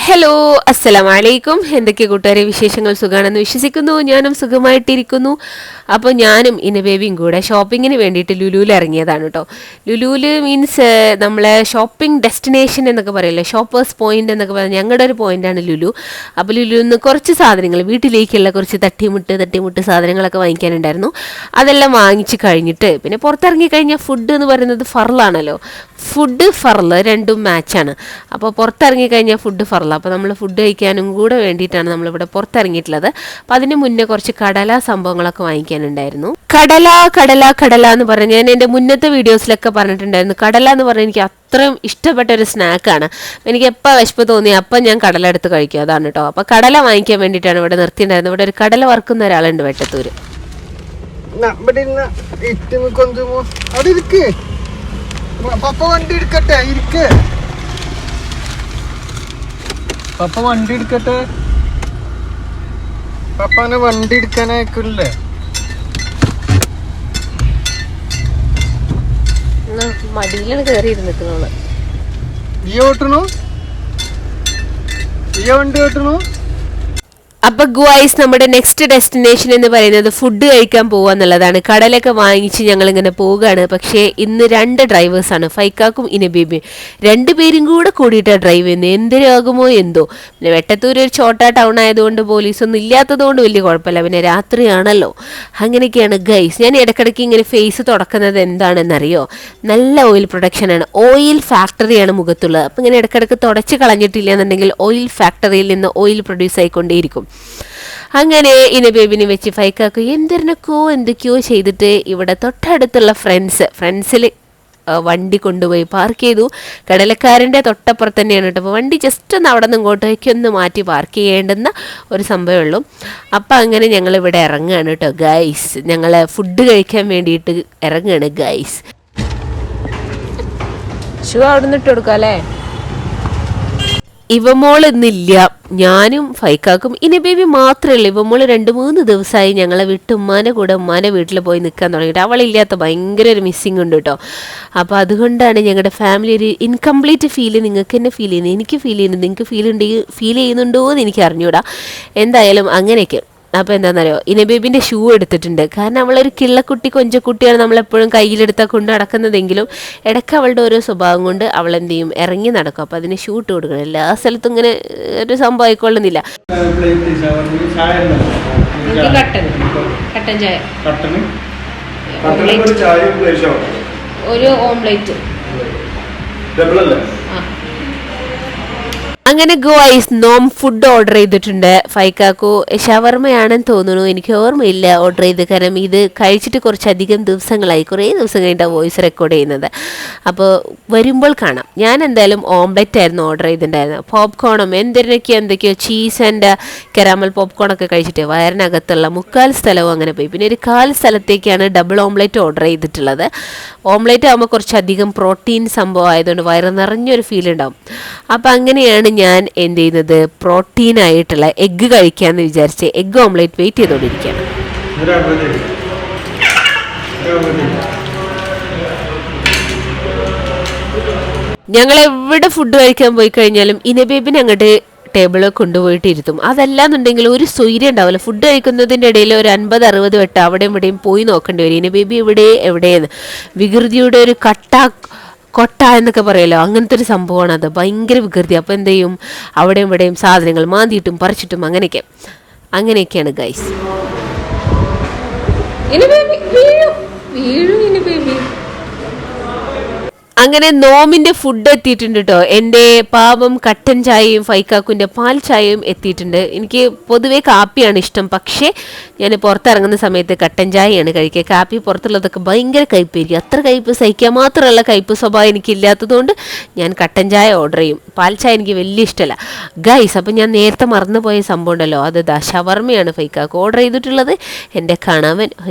Hello അസ്സലാമു അലൈക്കും. എന്തൊക്കെ കൂട്ടുകാരെ വിശേഷങ്ങൾ? സുഖമാണെന്ന് വിശ്വസിക്കുന്നു. ഞാനും സുഖമായിട്ടിരിക്കുന്നു. അപ്പോൾ ഞാനും ഇന്ന ബേബിയും കൂടെ ഷോപ്പിങ്ങിന് വേണ്ടിയിട്ട് ലുലുവിൽ ഇറങ്ങിയതാണ് കേട്ടോ. ലുലുവിൽ മീൻസ് നമ്മളെ ഷോപ്പിംഗ് ഡെസ്റ്റിനേഷൻ എന്നൊക്കെ പറയില്ലേ, ഷോപ്പേഴ്സ് പോയിന്റ് എന്നൊക്കെ പറയുന്നത് ഞങ്ങളുടെ ഒരു പോയിന്റാണ് ലുലു. അപ്പോൾ ലുലുവിൽ നിന്ന് കുറച്ച് സാധനങ്ങൾ വീട്ടിലേക്കുള്ള കുറച്ച് തട്ടിമുട്ട് സാധനങ്ങളൊക്കെ വാങ്ങിക്കാനുണ്ടായിരുന്നു. അതെല്ലാം വാങ്ങിച്ച് കഴിഞ്ഞിട്ട് പിന്നെ പുറത്തിറങ്ങി കഴിഞ്ഞാൽ ഫുഡ് എന്ന് പറയുന്നത് ഫറലാണല്ലോ. ഫുഡ് ഫറല് രണ്ടും മാച്ചാണ്. അപ്പോൾ പുറത്തിറങ്ങി കഴിഞ്ഞാൽ ഫുഡ് ഫറല. അപ്പോൾ നമ്മൾ ഫുഡ് കഴിക്കാനും കൂടെ വേണ്ടിയിട്ടാണ് നമ്മളിവിടെ പുറത്തിറങ്ങിയിട്ടുള്ളത്. അപ്പോൾ അതിന് മുന്നേ കുറച്ച് കടല സംഭവങ്ങളൊക്കെ വാങ്ങിക്കാനുണ്ടായിരുന്നു. കടല എന്ന് പറഞ്ഞ് ഞാൻ എൻ്റെ മുന്നത്തെ വീഡിയോസിലൊക്കെ പറഞ്ഞിട്ടുണ്ടായിരുന്നു. കടല എന്ന് പറഞ്ഞാൽ എനിക്ക് അത്രയും ഇഷ്ടപ്പെട്ട ഒരു സ്നാക്കാണ്. എനിക്ക് എപ്പോൾ വിശപ്പ് തോന്നി അപ്പം ഞാൻ കടല എടുത്ത് കഴിക്കും. അതാണ് കേട്ടോ. അപ്പോൾ കടല വാങ്ങിക്കാൻ വേണ്ടിയിട്ടാണ് ഇവിടെ നിർത്തിയിട്ടുണ്ടായിരുന്നത്. ഇവിടെ ഒരു കടല വറുക്കുന്ന ഒരാളുണ്ട് വെട്ടത്തൂര്. പപ്പ വണ്ടി എടുക്കട്ടെ, ഇരിക്ക്. പപ്പ വണ്ടി എടുക്കട്ടെ. പപ്പനെ വണ്ടി എടുക്കാനായിക്കില്ലേ? മടിയിലാണ് കയറി ഇരുന്നിട്ടുള്ളത്. ഈ ഓട്ടണു, ഈ വണ്ടി ഓട്ടണു. അപ്പോൾ ഗുവൈസ് നമ്മുടെ നെക്സ്റ്റ് ഡെസ്റ്റിനേഷൻ എന്ന് പറയുന്നത് ഫുഡ് കഴിക്കാൻ പോകുക എന്നുള്ളതാണ്. കടലൊക്കെ വാങ്ങിച്ച് ഞങ്ങളിങ്ങനെ പോവുകയാണ്. പക്ഷേ ഇന്ന് 2 ഡ്രൈവേഴ്സാണ്, ഫൈക്കാക്കും ഇനബേബിയും. 2 പേരും കൂടെ കൂടിയിട്ടാണ് ഡ്രൈവ് ചെയ്യുന്നത്. എന്തിനാകുമോ എന്തോ. പിന്നെ വെട്ടത്തൂർ ഒരു ചോട്ടാ ടൗൺ ആയതുകൊണ്ട് പോലീസൊന്നും ഇല്ലാത്തതുകൊണ്ട് വലിയ കുഴപ്പമില്ല. പിന്നെ രാത്രിയാണല്ലോ. അങ്ങനെയൊക്കെയാണ് ഗൈസ്. ഞാൻ ഇടയ്ക്കിടയ്ക്ക് ഇങ്ങനെ ഫേസ് തുടക്കുന്നത് എന്താണെന്നറിയോ? നല്ല ഓയിൽ പ്രൊഡക്ഷനാണ്. ഓയിൽ ഫാക്ടറിയാണ് മുഖത്തുള്ളത്. അപ്പോൾ ഇങ്ങനെ ഇടയ്ക്കിടയ്ക്ക് തുടച്ച് കളഞ്ഞിട്ടില്ല എന്നുണ്ടെങ്കിൽ ഓയിൽ ഫാക്ടറിയിൽ നിന്ന് ഓയിൽ പ്രൊഡ്യൂസ് ആയിക്കൊണ്ടേയിരിക്കും. അങ്ങനെ ഇനബേബിനെ വെച്ച് ഫൈക്കാക്കു എന്തൊക്കെയോ ചെയ്തിട്ട് ഇവിടെ തൊട്ടടുത്തുള്ള ഫ്രണ്ട്സിൽ വണ്ടി കൊണ്ടുപോയി പാർക്ക് ചെയ്തു. കടലക്കാരൻ്റെ തൊട്ടപ്പുറത്ത് തന്നെയാണ് കേട്ടോ. അപ്പോൾ വണ്ടി ജസ്റ്റ് ഒന്ന് അവിടെ നിന്ന് ഇങ്ങോട്ടേക്കൊന്ന് മാറ്റി പാർക്ക് ചെയ്യേണ്ടുന്ന ഒരു സംഭവമേ ഉള്ളൂ. അപ്പം അങ്ങനെ ഞങ്ങളിവിടെ ഇറങ്ങുകയാണ് കേട്ടോ ഗൈസ്. ഞങ്ങൾ ഫുഡ് കഴിക്കാൻ വേണ്ടിയിട്ട് ഇറങ്ങുകയാണ് ഗൈസ്. ഷൂ അവിടെ നിന്ന് ഇട്ട് കൊടുക്കാം അല്ലേ? ഇവമോൾ ഇന്നില്ല. ഞാനും ഫൈക്കാക്കും ഇനബേബി മാത്രമേ ഉള്ളൂ. ഇവമോൾ 2-3 ദിവസമായി ഞങ്ങളെ വിട്ട് ഉമ്മാൻ്റെ കൂടെ ഉമ്മാൻ്റെ വീട്ടിൽ പോയി നിൽക്കാൻ തുടങ്ങിയിട്ട്. അവളില്ലാത്ത ഭയങ്കര ഒരു മിസ്സിങ് ഉണ്ട് കേട്ടോ. അപ്പോൾ അതുകൊണ്ടാണ് ഞങ്ങളുടെ ഫാമിലി ഒരു ഇൻകംപ്ലീറ്റ് ഫീൽ നിങ്ങൾക്ക് തന്നെ ഫീൽ ചെയ്യുന്നത്, എനിക്ക് ഫീൽ ചെയ്യുന്നത്. നിങ്ങൾക്ക് ഫീൽ ചെയ്യുന്നുണ്ടോ എന്ന് എനിക്ക് അറിഞ്ഞൂടാ. എന്തായാലും അങ്ങനെയൊക്കെ. അപ്പോൾ എന്താണെന്നറിയോ, ഇനബേബിൻ്റെ ഷൂ എടുത്തിട്ടുണ്ട്. കാരണം അവളൊരു കിള്ളക്കുട്ടി കൊഞ്ചക്കുട്ടിയാണ്, നമ്മളെപ്പോഴും കയ്യിലെടുത്താൽ കൊണ്ട് നടക്കുന്നതെങ്കിലും ഇടയ്ക്ക് അവളുടെ ഓരോ സ്വഭാവം കൊണ്ട് അവൾ എന്ത് ചെയ്യും, ഇറങ്ങി നടക്കും. അപ്പോൾ അതിന് ഷൂ ഇട്ട് കൊടുക്കണം. എല്ലാ സ്ഥലത്തും ഇങ്ങനെ ഒരു സംഭവം ആയിക്കൊള്ളുന്നില്ല. കട്ടൻ ചായ, ഒരു ഓംലേറ്റ്. അങ്ങനെ ഗോയ്സ് നോം ഫുഡ് ഓർഡർ ചെയ്തിട്ടുണ്ട്. ഫൈക്കാക്കു ഷവർമയാണെന്ന് തോന്നുന്നു, എനിക്ക് ഓർമ്മയില്ല ഓർഡർ ചെയ്ത്. കാരണം ഇത് കഴിച്ചിട്ട് കുറച്ചധികം ദിവസങ്ങളായി, കുറേ ദിവസം കഴിഞ്ഞിട്ട് വോയിസ് റെക്കോർഡ് ചെയ്യുന്നത്. അപ്പോൾ വരുമ്പോൾ കാണാം. ഞാൻ എന്തായാലും ഓംലെറ്റ് ആയിരുന്നു ഓർഡർ ചെയ്തിട്ടുണ്ടായിരുന്നത്. പോപ്കോണും എന്തൊക്കെയോ ചീസ് ആൻഡ് കരാമൽ പോപ്കോണൊക്കെ കഴിച്ചിട്ട് വയറിനകത്തുള്ള 3/4 സ്ഥലവും അങ്ങനെ പോയി. പിന്നെ ഒരു 1/4 സ്ഥലത്തേക്കാണ് ഡബിൾ ഓംലെറ്റ് ഓർഡർ ചെയ്തിട്ടുള്ളത്. ഓംലെറ്റ് ആകുമ്പോൾ കുറച്ചധികം പ്രോട്ടീൻ സംഭവം ആയതുകൊണ്ട് വയറ് നിറഞ്ഞൊരു ഫീൽ ഉണ്ടാവും. അപ്പം അങ്ങനെയാണ് ഞാൻ എന്ത് ചെയ്യുന്നത്, പ്രോട്ടീനായിട്ടുള്ള എഗ്ഗ് കഴിക്കാമെന്ന് വിചാരിച്ച് എഗ്ഗ് ഓംലെറ്റ് വെയിറ്റ് ചെയ്തുകൊണ്ടിരിക്കുകയാണ്. ഞങ്ങൾ എവിടെ ഫുഡ് കഴിക്കാൻ പോയി കഴിഞ്ഞാലും ഇനബേബിനെ അങ്ങോട്ട് ടേബിളിൽ കൊണ്ടുപോയിട്ട് ഇരുത്തും. അതല്ലാന്നുണ്ടെങ്കിൽ ഒരു സ്വൈര്യം ഉണ്ടാവില്ല. ഫുഡ് കഴിക്കുന്നതിൻ്റെ ഇടയിൽ ഒരു 50-60 വട്ടം അവിടെയും ഇവിടെയും പോയി നോക്കേണ്ടി വരും. ഇനബേബി എവിടെയെന്ന് വികൃതിയുടെ ഒരു കൊട്ട എന്നൊക്കെ പറയുമല്ലോ, അങ്ങനത്തെ ഒരു സംഭവമാണ് അത്. ഭയങ്കര വികൃതി. അപ്പോൾ എന്ത് ചെയ്യും, അവിടെയും ഇവിടെയും സാധനങ്ങൾ മാന്തിയിട്ടും പറിച്ചിട്ടും അങ്ങനെയൊക്കെയാണ് ഗൈസ്. അങ്ങനെ നോമിൻ്റെ ഫുഡ് എത്തിയിട്ടുണ്ട് കേട്ടോ. എൻ്റെ പാപം കട്ടൻ ചായയും ഫൈക്കാക്കുൻ്റെ പാൽ ചായയും എത്തിയിട്ടുണ്ട്. എനിക്ക് പൊതുവേ കാപ്പിയാണ് ഇഷ്ടം. പക്ഷേ ഞാൻ പുറത്തിറങ്ങുന്ന സമയത്ത് കട്ടൻ ചായയാണ് കഴിക്കുക. കാപ്പി പുറത്തുള്ളതൊക്കെ ഭയങ്കര കയ്പ്പായിരിക്കും. അത്ര കയ്പ്പ് സഹിക്കാൻ മാത്രമുള്ള കയ്പ്പ് സ്വഭാവം എനിക്കില്ലാത്തതുകൊണ്ട് ഞാൻ കട്ടൻ ചായ ഓർഡർ ചെയ്യും. പാൽ ചായ എനിക്ക് വലിയ ഇഷ്ടമല്ല ഗൈസ്. അപ്പം ഞാൻ നേരത്തെ മറന്നുപോയ സംഭവം ഉണ്ടല്ലോ, അത് ഷവർമയാണ് ഫൈക്കാക്ക് ഓർഡർ ചെയ്തിട്ടുള്ളത്. എൻ്റെ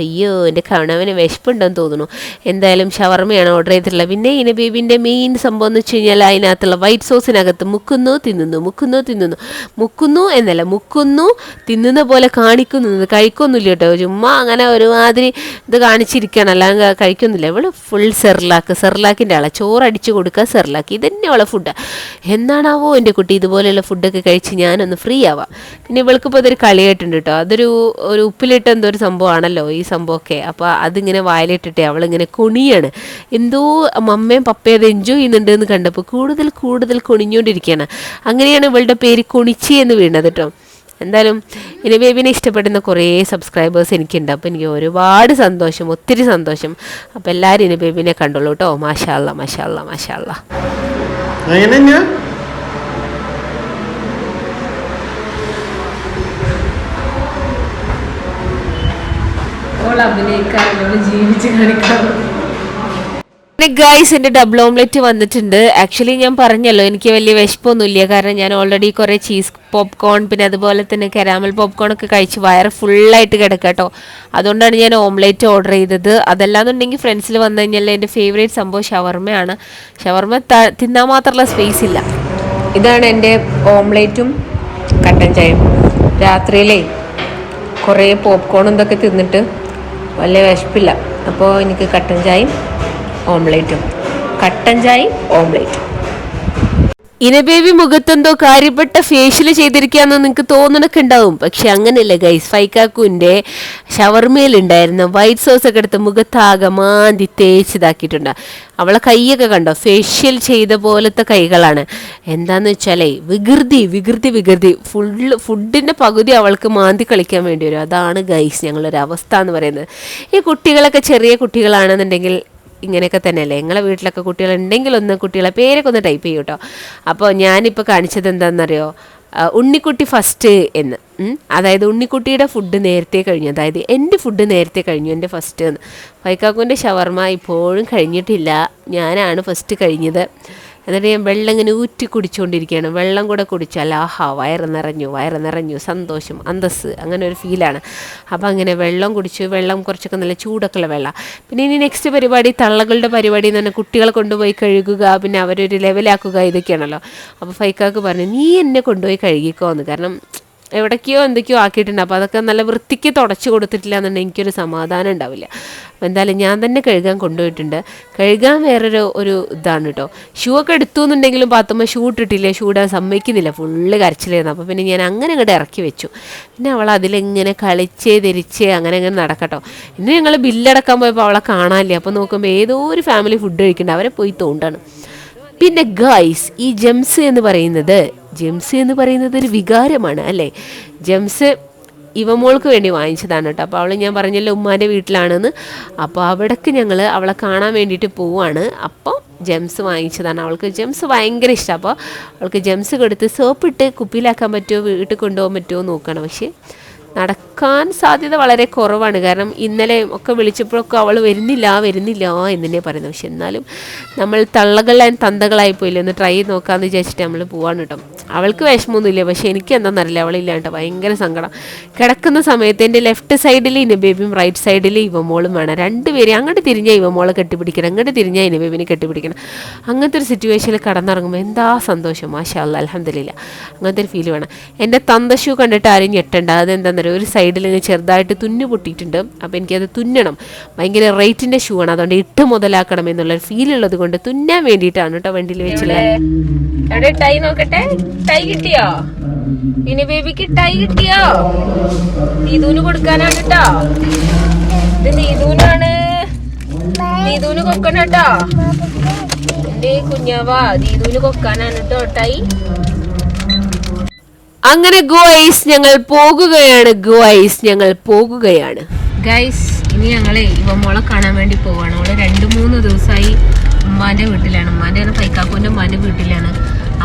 കണവന് വിശപ്പുണ്ടെന്ന് തോന്നുന്നു. എന്തായാലും ഷവർമയാണ് ഓർഡർ ചെയ്തിട്ടുള്ളത്. പിന്നെ ബേബിൻ്റെ മെയിൻ സംഭവം എന്ന് വെച്ച് കഴിഞ്ഞാൽ അതിനകത്തുള്ള വൈറ്റ് സോസിനകത്ത് മുക്കുന്നു തിന്നുന്ന പോലെ കാണിക്കുന്നു, കഴിക്കൊന്നുമില്ല കേട്ടോ, ചുമ്മാ അങ്ങനെ ഒരുമാതിരി ഇത് കാണിച്ചിരിക്കുകയാണ്, അല്ലാതെ കഴിക്കൊന്നുമില്ല. ഇവള് ഫുൾ സെർലാക്കിൻ്റെ ആളാണ്, ചോറടിച്ച് കൊടുക്കുക സെർലാക്ക്, ഇതന്നെ അവളെ ഫുഡാണ്. എന്നാണാവോ എൻ്റെ കുട്ടി ഇതുപോലെയുള്ള ഫുഡൊക്കെ കഴിച്ച് ഞാനൊന്ന് ഫ്രീ ആവാം. പിന്നെ ഇവൾക്കിപ്പോൾ ഇതൊരു കളിയായിട്ടുണ്ട് കേട്ടോ, അതൊരു ഉപ്പിലിട്ട് എന്തോ ഒരു സംഭവമാണല്ലോ ഈ സംഭവമൊക്കെ. അപ്പോൾ അതിങ്ങനെ വായിലിട്ടിട്ട് അവളിങ്ങനെ കുണിയാണ്, എന്തോ മമ്മയും പപ്പയും അത് എൻജോയ് ചെയ്യുന്നുണ്ട് എന്ന് കണ്ടപ്പോൾ കൂടുതൽ കുണിഞ്ഞുകൊണ്ടിരിക്കുകയാണ്. അങ്ങനെയാണ് ഇവളുടെ പേര് കുണിച്ചി എന്ന് വീണത് കേട്ടോ. എന്തായാലും ഇനി ബേബിനെ ഇഷ്ടപ്പെടുന്ന കുറേ സബ്സ്ക്രൈബേഴ്സ് എനിക്കുണ്ട്, അപ്പോൾ എനിക്ക് ഒരുപാട് സന്തോഷം, ഒത്തിരി സന്തോഷം. അപ്പോൾ എല്ലാവരും ഇനി ബേബിനെ കണ്ടോളൂ കേട്ടോ. മാഷാ അല്ലാ. ജീവിച്ച് കാണിക്കാം. ഗൈസ്, എൻ്റെ ഡബിൾ ഓംലെറ്റ് വന്നിട്ടുണ്ട്. ആക്ച്വലി ഞാൻ പറഞ്ഞല്ലോ എനിക്ക് വലിയ വിശപ്പൊന്നുമില്ല, കാരണം ഞാൻ ഓൾറെഡി കുറേ ചീസ് പോപ്കോൺ പിന്നെ അതുപോലെ തന്നെ കരാമൽ പോപ്കോൺ ഒക്കെ കഴിച്ച് വയറ് ഫുള്ളായിട്ട് കിടക്കുക കേട്ടോ. അതുകൊണ്ടാണ് ഞാൻ ഓംലെറ്റ് ഓർഡർ ചെയ്തത്. അതല്ലാന്നുണ്ടെങ്കിൽ ഫ്രണ്ട്സിൽ വന്നു കഴിഞ്ഞാൽ എൻ്റെ ഫേവറേറ്റ് സംഭവം ഷവർമ്മയാണ്. ഷവർമ്മ തിന്നാൻ മാത്രമുള്ള സ്പേസ് ഇല്ല. ഇതാണ് എൻ്റെ ഓംലെറ്റും കട്ടൻ ചായയും. രാത്രിയിലേ കുറേ പോപ്കോണും ഇതൊക്കെ തിന്നിട്ട് വലിയ വിശപ്പില്ല, അപ്പോൾ എനിക്ക് കട്ടൻ ചായയും ഓംലെറ്റും. ഇന ബേബി മുഖത്തെന്തോ കാര്യപ്പെട്ട ഫേഷ്യൽ ചെയ്തിരിക്കാന്ന് നിങ്ങൾക്ക് തോന്നണൊക്കെ ഉണ്ടാവും, പക്ഷെ അങ്ങനെയല്ല ഗൈസ്. ഫൈക്കാക്കുവിൻ്റെ ഷവർമയിലുണ്ടായിരുന്ന വൈറ്റ് സോസ് ഒക്കെ എടുത്ത് മുഖത്താകെ മാന്തി തേച്ചിതാക്കിയിട്ടുണ്ട്. അവളെ കൈയൊക്കെ കണ്ടോ, ഫേഷ്യൽ ചെയ്ത പോലത്തെ കൈകളാണ്. എന്താന്ന് വെച്ചാലേ വികൃതി ഫുഡിൻ്റെ പകുതി അവൾക്ക് മാന്തി കളിക്കാൻ വേണ്ടി വരും. അതാണ് ഗൈസ് ഞങ്ങളൊരു അവസ്ഥ എന്ന് പറയുന്നത്. ഈ കുട്ടികളൊക്കെ ചെറിയ കുട്ടികളാണെന്നുണ്ടെങ്കിൽ ഇങ്ങനെയൊക്കെ തന്നെയല്ലേ. നിങ്ങളെ വീട്ടിലൊക്കെ കുട്ടികളുണ്ടെങ്കിൽ ഒന്ന് കുട്ടികളെ പേരൊക്കെ ഒന്ന് ടൈപ്പ് ചെയ്യൂ കേട്ടോ. അപ്പോൾ ഞാനിപ്പോൾ കാണിച്ചത് എന്താണെന്നറിയോ, ഉണ്ണിക്കുട്ടി ഫസ്റ്റ് എന്ന്. അതായത് ഉണ്ണിക്കുട്ടിയുടെ ഫുഡ് നേരത്തെ കഴിഞ്ഞു, അതായത് എൻ്റെ ഫുഡ് നേരത്തെ കഴിഞ്ഞു, എൻ്റെ ഫസ്റ്റ് എന്ന്. ഫൈക്കാക്കുവിൻ്റെ ഷവർമ ഇപ്പോഴും കഴിഞ്ഞിട്ടില്ല, ഞാനാണ് ഫസ്റ്റ് കഴിഞ്ഞത്. എന്നിട്ട് ഞാൻ വെള്ളം ഇങ്ങനെ ഊറ്റി കുടിച്ചുകൊണ്ടിരിക്കുകയാണ്. വെള്ളം കൂടെ കുടിച്ചാൽ ആഹാ വയറ് നിറഞ്ഞു സന്തോഷം, അന്തസ്സ്, അങ്ങനെ ഒരു ഫീലാണ്. അപ്പോൾ അങ്ങനെ വെള്ളം കുടിച്ചു. വെള്ളം കുറച്ചൊക്കെ നല്ല ചൂടൊക്കെയുള്ള വെള്ളം. പിന്നെ ഇനി നെക്സ്റ്റ് പരിപാടി തള്ളകളുടെ പരിപാടി എന്ന് പറഞ്ഞാൽ കുട്ടികളെ കൊണ്ടുപോയി കഴുകുക, പിന്നെ അവരൊരു ലെവലാക്കുക, ഇതൊക്കെയാണല്ലോ. അപ്പോൾ ഫൈക്കാക്ക് പറഞ്ഞു നീ എന്നെ കൊണ്ടുപോയി കഴുകിക്കോന്ന്, കാരണം എവിടേക്കോ എന്തൊക്കെയോ ആക്കിയിട്ടുണ്ട്. അപ്പോൾ അതൊക്കെ നല്ല വൃത്തിക്ക് തുടച്ച് കൊടുത്തിട്ടില്ല എന്നുണ്ടെങ്കിൽ എനിക്കൊരു സമാധാനം ഉണ്ടാവില്ല. അപ്പോൾ എന്തായാലും ഞാൻ തന്നെ കഴുകാൻ കൊണ്ടുപോയിട്ടുണ്ട്. കഴുകാൻ വേറൊരു ഇതാണ് കേട്ടോ. ഷൂ ഒക്കെ എടുത്തു എന്നുണ്ടെങ്കിലും പാത്തുമ്പോൾ ഷൂ ഇട്ടിട്ടില്ല, ഷൂ ഇടാൻ സമ്മതിക്കുന്നില്ല, ഫുള്ള് കരച്ചിലായിരുന്നു. അപ്പോൾ പിന്നെ ഞാൻ അങ്ങനെ അങ്ങോട്ട് ഇറക്കി വെച്ചു. പിന്നെ അവൾ അതിലെങ്ങനെ കളിച്ച് തിരിച്ച് അങ്ങനെ നടക്കട്ടോ. ഇന്ന് ഞങ്ങൾ ബില്ലടക്കാൻ പോയപ്പോൾ അവളെ കാണാനില്ല. അപ്പോൾ നോക്കുമ്പോൾ ഏതോ ഒരു ഫാമിലി ഫുഡ് കഴിക്കുന്നുണ്ട്, അവരെ പോയി തോണ്ടാണ്. പിന്നെ ഗൈസ്, ഈ ജെംസ് എന്ന് പറയുന്നത് ഒരു വികാരമാണ് അല്ലേ. ജെംസ് ഇവമോൾക്ക് വേണ്ടി വാങ്ങിച്ചതാണ് കേട്ടോ. അപ്പോൾ അവൾ ഞാൻ പറഞ്ഞല്ലോ ഉമ്മാൻ്റെ വീട്ടിലാണെന്ന്. അപ്പോൾ അവിടേക്ക് ഞങ്ങൾ അവളെ കാണാൻ വേണ്ടിയിട്ട് പോവാണ്. അപ്പോൾ ജെംസ് വാങ്ങിച്ചതാണ്. അവൾക്ക് ജെംസ് ഭയങ്കര ഇഷ്ടമാണ്. അപ്പോൾ അവൾക്ക് ജെംസ് കൊടുത്ത് സോപ്പിട്ട് കുപ്പിയിലാക്കാൻ പറ്റുമോ, വീട്ടിൽ കൊണ്ടുപോകാൻ പറ്റുമോ നോക്കണം. പക്ഷേ നടക്കാൻ സാധ്യത വളരെ കുറവാണ്, കാരണം ഇന്നലെ ഒക്കെ വിളിച്ചപ്പോഴൊക്കെ അവൾ വരുന്നില്ല എന്നെ പറയുന്നത്. പക്ഷെ എന്നാലും നമ്മൾ തന്തകളായി പോയില്ല, ഒന്ന് ട്രൈ ചെയ്ത് നോക്കാമെന്ന് വിചാരിച്ചിട്ട് നമ്മൾ പോവാണ് കേട്ടോ. അവൾക്ക് വിഷമമൊന്നുമില്ല, പക്ഷേ എനിക്ക് എന്താണെന്നറിയില്ല, അവളില്ല കേട്ടോ. ഭയങ്കര സങ്കടം. കിടക്കുന്ന സമയത്ത് എൻ്റെ ലെഫ്റ്റ് സൈഡിൽ ഇനബേബിയും റൈറ്റ് സൈഡിൽ ഇവമോളും വേണം. രണ്ടുപേരും അങ്ങോട്ട് തിരിഞ്ഞാൽ ഇവമോളെ കെട്ടിപ്പിടിക്കണം, അങ്ങോട്ട് തിരിഞ്ഞാൽ ഇനബേബിനെ കെട്ടിപ്പിടിക്കണം. അങ്ങനത്തെ ഒരു സിറ്റുവേഷനിൽ കടന്നിറങ്ങുമ്പോൾ എന്താ സന്തോഷം, മാഷാ അല്ലാ അൽഹംദുലില്ലാ. അങ്ങനത്തെ ഒരു ഫീൽ വേണം. എൻ്റെ തന്തശൂ കണ്ടിട്ട് ആരും ഞെട്ടണ്ട. അതെന്താണെന്ന് ഒരു സൈഡിൽ ഇങ്ങനെ ചെറുതായിട്ട് തുന്നു പൊട്ടിയിട്ടുണ്ട്. അപ്പോൾ എനിക്കത് തുന്നണം. ഭയങ്കര റേറ്റിൻ്റെ ഷൂ ആണ്, അതുകൊണ്ട് ഇട്ട് മുതലാക്കണം എന്നുള്ളൊരു ഫീൽ ഉള്ളത് കൊണ്ട് തുന്നാൻ വേണ്ടിയിട്ടാണ് കേട്ടോ വണ്ടിയിൽ വെച്ചുള്ളത്. എവിടെ ടൈ നോക്കട്ടെ, ടൈ കിട്ടിയോ? ഇനി ബേബിക്ക് ടൈ കിട്ടിയോ? നീതൂന് കൊടുക്കാനാണ് കേട്ടോ. ഇത് നീതൂനാണ്, നീതൂന് കൊക്കണം കേട്ടോ. എന്റെ കുഞ്ഞാവാ, നീതൂന് കൊക്കാനാണ് കേട്ടോ ടൈ. അങ്ങനെ ഗോയ്സ് ഞങ്ങൾ പോകുകയാണ് ഗൈസ്. ഇനി ഞങ്ങളെ ഇവമോളെ കാണാൻ വേണ്ടി പോവാണ്. അവള് 2-3 ദിവസമായി ഉമ്മാന്റെ വീട്ടിലാണ്. ഉമ്മാന്റെ ഫൈക്കാക്കുവിന്റെ ഉമ്മാന്റെ വീട്ടിലാണ്.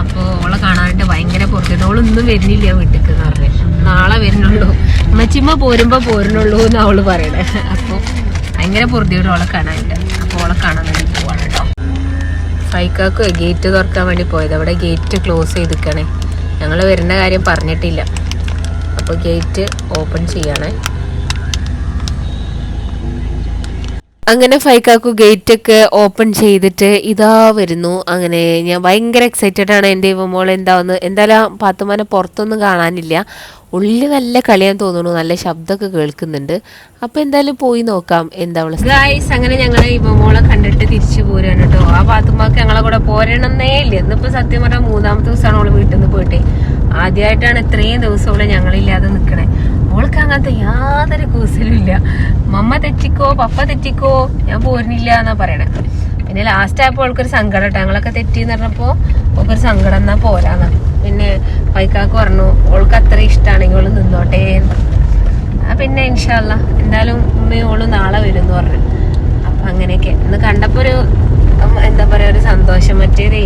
അപ്പോൾ അവളെ കാണാനായിട്ട് ഭയങ്കര പുറത്തേക്ക്. അവളൊന്നും വരുന്നില്ല വീട്ടിലേക്ക് എന്ന് പറഞ്ഞു. നാളെ വരുന്നുള്ളൂ, ഉമ്മച്ചിമ്മ പോരുന്നുള്ളൂ എന്ന് അവള് പറയണേ. അപ്പോൾ ഭയങ്കര പുറത്തേക്ക് അവളെ കാണാനായിട്ട്. അപ്പോൾ അവളെ കാണാൻ വേണ്ടി പോവാണ് കേട്ടോ. ഫൈക്കാക്ക് ഗേറ്റ് തുറക്കാൻ വേണ്ടി പോയത്, അവിടെ ഗേറ്റ് ക്ലോസ് ചെയ്തിരിക്കണേ. ഞങ്ങൾ വരുന്ന കാര്യം പറഞ്ഞിട്ടില്ല. അപ്പോൾ ഗേറ്റ് ഓപ്പൺ ചെയ്യണേ. അങ്ങനെ ഫൈക്കാക്കു ഗേറ്റ് ഒക്കെ ഓപ്പൺ ചെയ്തിട്ട് ഇതാ വരുന്നു. അങ്ങനെ ഞാൻ ഭയങ്കര എക്സൈറ്റഡ് ആണ്. എൻ്റെ ഇവമോൾ എന്താവുന്നു. എന്തായാലും പാത്തുമാനെ പുറത്തൊന്നും കാണാനില്ല. ഉള്ളിൽ നല്ല കളിയാന്ന് തോന്നുന്നു. നല്ല ശബ്ദമൊക്കെ കേൾക്കുന്നുണ്ട്. അപ്പോൾ എന്തായാലും പോയി നോക്കാം എന്താ ഉള്ളത്. ഗായ്സ്, അങ്ങനെ ഞങ്ങൾ ഇവമോളെ കണ്ടിട്ട് തിരിച്ചു പോരാണ് കേട്ടോ. ആ പാത്തുമാക്ക് ഞങ്ങളെ കൂടെ പോരണന്നേ ഇല്ല. ഇന്നിപ്പോൾ സത്യം പറഞ്ഞാൽ 3ാമത്തെ ദിവസമാണ് അവള് വീട്ടിൽ നിന്ന് പോയിട്ട്. ആദ്യമായിട്ടാണ് ഇത്രയും ദിവസം ഞങ്ങളില്ലാതെ നിൽക്കണേ. അവൾക്ക് അങ്ങനത്തെ യാതൊരു കൂസലും ഇല്ല. മമ്മ തെറ്റിക്കോ പപ്പ തെറ്റിക്കോ ഞാൻ പോരുന്നില്ല എന്നാ പറയണേ. പിന്നെ ലാസ്റ്റ് ആയപ്പോൾ അവൾക്കൊരു സങ്കടം കേട്ടോ. ഞങ്ങളൊക്കെ തെറ്റിന്ന് പറഞ്ഞപ്പോൾ അവൾക്കൊരു സങ്കടം എന്നാ പോരാന്നാ. പിന്നെ ഫൈക്കാക്ക് പറഞ്ഞു അവൾക്ക് അത്ര ഇഷ്ടമാണെങ്കിൽ അവള് നിന്നോട്ടേ. പിന്നെ ഇൻഷാ അല്ലാ എന്തായാലും ഉമ്മയും ഓളും നാളെ വരും എന്ന് പറഞ്ഞു. അപ്പം അങ്ങനെയൊക്കെ ഇന്ന് കണ്ടപ്പോൾ ഒരു എന്താ പറയുക ഒരു സന്തോഷം. മറ്റേതേ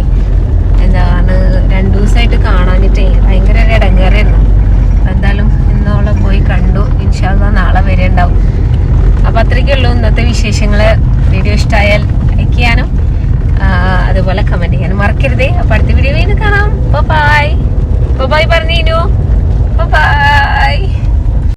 എന്താണ് 2 ദിവസമായിട്ട് കാണാനിട്ടേ ഭയങ്കര ഒരു ഇടങ്ങേറായിരുന്നു. എന്തായാലും ഇന്നോളം പോയി കണ്ടു. ഇൻഷാ അല്ലാ നാളെ വരെ ഉണ്ടാവും. അപ്പം അത്രയ്ക്കുള്ളൂ ഇന്നത്തെ വിശേഷങ്ങൾ. വീഡിയോ ഇഷ്ടമായാൽ ലൈക്ക് ചെയ്യാനും അതുപോലെ കമൻറ്റ് ചെയ്യാനും മറക്കരുതേ. അപ്പം അടുത്ത വീഡിയോ വീണ്ടും കാണാം. ബൈ ബൈ പറഞ്ഞീനു. ബൈ.